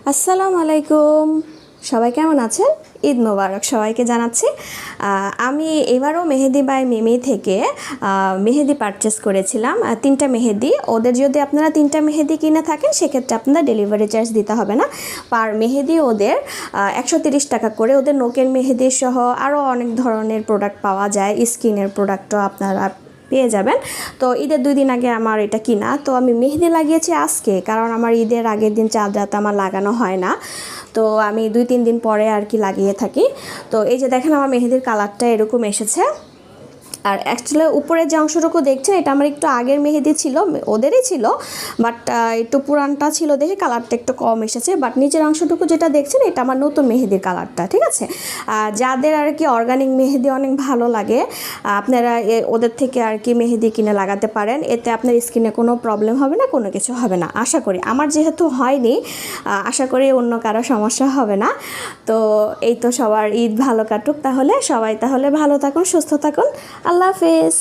আসসালামু আলাইকুম। সবাই কেমন আছেন? ঈদ মোবারক সবাইকে জানাচ্ছি। আমি এবারও মেহেদি বাই মিমি থেকে মেহেদি পারচেস করেছিলাম, 3টা মেহেদি। ওদের যদি আপনারা 3টা মেহেদি কিনে থাকেন সেক্ষেত্রে আপনারা ডেলিভারি চার্জ দিতে হবে না। পার মেহেদি ওদের 130 টাকা করে। ওদের নোকের মেহেদি সহ আরও অনেক ধরনের প্রোডাক্ট পাওয়া যায়, স্কিনের প্রোডাক্টও আপনারা পেয়ে যাবেন। তো ঈদের 2 দিন আগে আমার এটা কিনা, তো আমি মেহেদি লাগিয়েছি আজকে, কারণ আমার ঈদের আগের দিন চাঁদ রাত আমার লাগানো হয় না, তো আমি 2-3 দিন পরে আর কি লাগিয়ে থাকি। তো এই যে দেখেন আমার মেহেদির কালারটা এরকম এসেছে। আর অ্যাকচুয়ালি উপরের যে অংশটুকু দেখছেন এটা আমার একটু আগের মেহেদি ছিল, ওদেরই ছিল, বাট একটু পুরানটা ছিল দেখে কালারটা একটু কম এসেছে। বাট নিচের অংশটুকু যেটা দেখছেন এটা আমার নতুন মেহেদির কালারটা, ঠিক আছে। যাদের আর কি অর্গানিক মেহেদি অনেক ভালো লাগে, আপনারা ওদের থেকে আর কি মেহেদি কিনে লাগাতে পারেন। এতে আপনার স্কিনে কোনো প্রবলেম হবে না, কোনো কিছু হবে না আশা করি। আমার যেহেতু হয়নি, আশা করি অন্য কারো সমস্যা হবে না। তো এই তো, সবার ঈদ ভালো কাটুক তাহলে, সবাই তাহলে ভালো থাকুন, সুস্থ থাকুন। আল্লাহ হাফেজ।